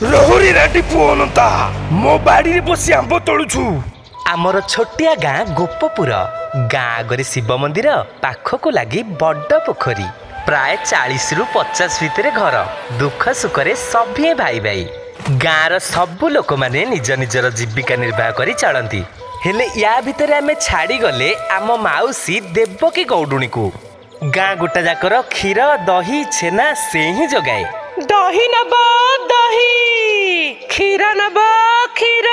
ରହୁରି ରାଟି ପୁଅ ଅନନ୍ତା ମୋ ବାଡ଼ିରେ ବସି ଆମ୍ବ ତୋଳୁଛୁ। ଆମର ଛୋଟିଆ ଗାଁ ଗୋପପୁର। ଗାଁ ଆଗରେ ଶିବ ମନ୍ଦିର, ପାଖକୁ ଲାଗି ବଡ ପୋଖରୀ। ପ୍ରାୟ 40ରୁ 50 ଭିତରେ ଘର। ଦୁଃଖ ସୁଖରେ ସଭିଏ ଭାଇ ଭାଇ। ଗାଁର ସବୁ ଲୋକମାନେ ନିଜ ନିଜର ଜୀବିକା ନିର୍ବାହ କରି ଚଳନ୍ତି। ହେଲେ ୟା ଭିତରେ ଆମେ ଛାଡ଼ିଗଲେ ଆମ ମାଉସୀ ଦେବକୀ ଗୌଡୁଣୀକୁ। ଗାଁ ଗୋଟା ଯାକର କ୍ଷୀର, ଦହି, ଛେନା ସେ ହିଁ ଯୋଗାଏ। ଦହି ନବ ଦହି, କ୍ଷୀର ନବ କ୍ଷୀର।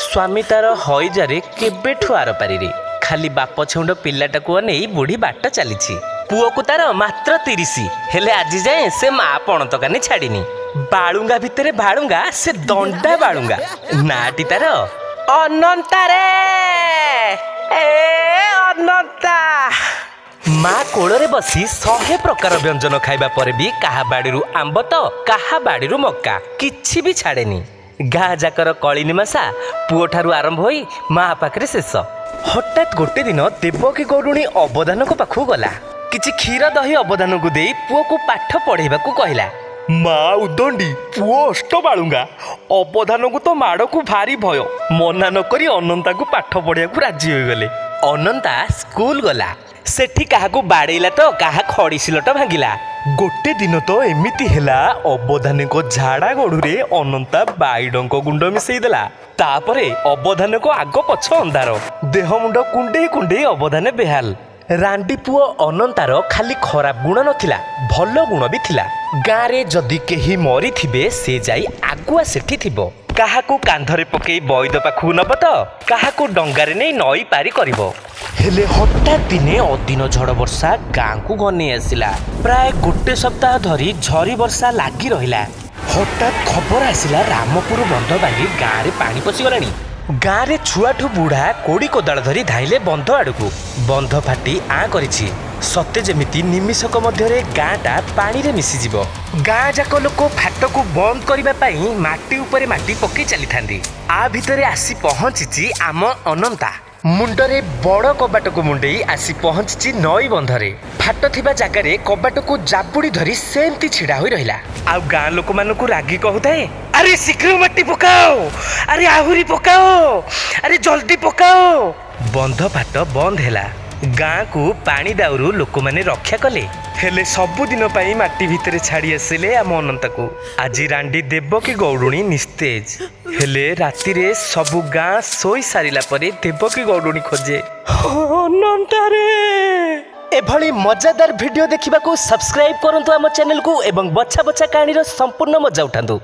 ସ୍ୱାମୀ ତାର ହଇଜାରେ କେବେଠୁ ଆରପାରିରେ। ଖାଲି ବାପ ଛେଉଣ୍ଡ ପିଲାଟାକୁ ଅନେଇ ବୁଢ଼ୀ ବାଟ ଚାଲିଛି। ପୁଅକୁ ତାର ମାତ୍ର 30, ହେଲେ ଆଜି ଯାଏଁ ସେ ମା ପଣତକାନି ଛାଡ଼ିନି। ବାଳୁଙ୍ଗା ଭିତରେ ବାଳୁଙ୍ଗା, ସେ ଦଣ୍ଡା ବାଳୁଙ୍ଗା। ନାଟି ତାର ଅନନ୍ତାରେ। ଏ ଅନନ୍ତା। ମା କୋଳରେ ବସି 100 ପ୍ରକାର ବ୍ୟଞ୍ଜନ ଖାଇବା ପରେ ବି କାହା ବାଡ଼ିରୁ ଆମ୍ବ ତ କାହା ବାଡ଼ିରୁ ମକା କିଛି ବି ଛାଡ଼େନି। ଗାଁ ଯାକର କଳିନିମାସା ପୁଅଠାରୁ ଆରମ୍ଭ ହୋଇ ମା ପାଖରେ ଶେଷ। ହଠାତ୍ ଗୋଟେ ଦିନ ଦେବକୀ ଗୌଡୁଣୀ ଅବଦାନଙ୍କ ପାଖକୁ ଗଲା। କିଛି କ୍ଷୀର ଦହି ଅବଦାନକୁ ଦେଇ ପୁଅକୁ ପାଠ ପଢ଼େଇବାକୁ କହିଲା। ମା ଉଦଣ୍ଡି, ପୁଅ ଅଷ୍ଟ ବାଳୁଙ୍ଗା। ଅବଦାନକୁ ତ ମାଡ଼କୁ ଭାରି ଭୟ। ମନା ନକରି ଅନନ୍ତାକୁ ପାଠ ପଢ଼ିବାକୁ ରାଜି ହୋଇଗଲେ। ଅନନ୍ତା ସ୍କୁଲ ଗଲା। ସେଠି କାହାକୁ ବାଡ଼େଇଲା ତ କାହା ଖଡ଼ିସିଲଟ ଭାଙ୍ଗିଲା। ଗୋଟେ ଦିନ ତ ଏମିତି ହେଲା, ଅବଧାନଙ୍କ ଝାଡ଼ା ଗଡ଼ୁରେ ଅନନ୍ତା ବାଇଡଙ୍କ ଗୁଣ୍ଡ ମିଶେଇ ଦେଲା। ତାପରେ ଅବଧାନଙ୍କ ଆଗ ପଛ ଅନ୍ଧାର। ଦେହ ମୁଣ୍ଡ କୁଣ୍ଡେଇ କୁଣ୍ଡେଇ ଅବଧାନେ ବେହାଲ। ରାଣ୍ଡି ପୁଅ ଅନନ୍ତାର ଖାଲି ଖରାପ ଗୁଣ ନଥିଲା, ଭଲ ଗୁଣ ବି ଥିଲା। ଗାଁରେ ଯଦି କେହି ମରିଥିବେ ସେ ଯାଇ ଆଗୁଆ ସେଠି ଥିବ। କାହାକୁ କାନ୍ଧରେ ପକେଇ ବୈଦ ପାଖକୁ ନବ ତ କାହାକୁ ଡଙ୍ଗାରେ ନେଇ ନଈ ପାରି କରିବ। ହେଲେ ହଠାତ୍ ଦିନେ ଅଦିନ ଝଡ଼ ବର୍ଷା ଗାଁକୁ ଘନେଇ ଆସିଲା। ପ୍ରାୟ ଗୋଟେ ସପ୍ତାହ ଧରି ଝରି ବର୍ଷା ଲାଗି ରହିଲା। ହଠାତ୍ ଖବର ଆସିଲା, ରାମପୁର ବନ୍ଧ ଭାଙ୍ଗି ଗାଁରେ ପାଣି ପଶିଗଲାଣି। ଗାଁରେ ଛୁଆଠୁ ବୁଢ଼ା କୋଡ଼ି କୋଦାଳ ଧରି ଧାଇଁଲେ ବନ୍ଧ ଆଡ଼କୁ। ବନ୍ଧ ଫାଟି ଆଁ କରିଛି। ସତେ ଯେମିତି ନିମିଷକ ମଧ୍ୟରେ ଗାଁଟା ପାଣିରେ ମିଶିଯିବ। ଗାଁ ଯାକ ଲୋକ ଫାଟକୁ ବନ୍ଦ କରିବା ପାଇଁ ମାଟି ଉପରେ ମାଟି ପକେଇ ଚାଲିଥାନ୍ତି। ଆ ଭିତରେ ଆସି ପହଞ୍ଚିଛି ଆମ ଅନନ୍ତା। ମୁଣ୍ଡରେ ବଡ଼ କବାଟକୁ ମୁଣ୍ଡେଇ ଆସି ପହଞ୍ଚିଛି ନଈ ବନ୍ଧରେ। ଫାଟ ଥିବା ଜାଗାରେ କବାଟକୁ ଜାବୁଡ଼ି ଧରି ସେମିତି ଛିଡ଼ା ହୋଇ ରହିଲା। ଆଉ ଗାଁ ଲୋକମାନଙ୍କୁ ରାଗି କହୁଥାଏ, ଆରେ ଶୀଘ୍ର ମାଟି ପକାଅ, ଆରେ ଆହୁରି ପକାଅ, ଆରେ ଜଲ୍ଦି ପକାଅ। ବନ୍ଧ ଫାଟ ବନ୍ଦ ହେଲା। ଗାଁକୁ ପାଣି ଦାଉରୁ ଲୋକମାନେ ରକ୍ଷା କଲେ। ହେଲେ ସବୁଦିନ ପାଇଁ ମାଟି ଭିତରେ ଛାଡ଼ି ଆସିଲେ ଆମ ଅନନ୍ତାକୁ। ଆଜି ରାଣ୍ଡି ଦେବକୀ ଗୌଡୁଣୀ ନିସ୍ତେଜ। ହେଲେ ରାତିରେ ସବୁ ଗାଁ ଶୋଇ ସାରିଲା ପରେ ଦେବକୀ ଗୌଡୁଣୀ ଖୋଜେ ଅନନ୍ତାରେ। ଏଭଳି ମଜାଦାର ଭିଡିଓ ଦେଖିବାକୁ ସବସ୍କ୍ରାଇବ କରନ୍ତୁ ଆମ ଚ୍ୟାନେଲକୁ ଏବଂ ବଛା ବଛା କାହାଣୀର ସମ୍ପୂର୍ଣ୍ଣ ମଜା ଉଠାନ୍ତୁ।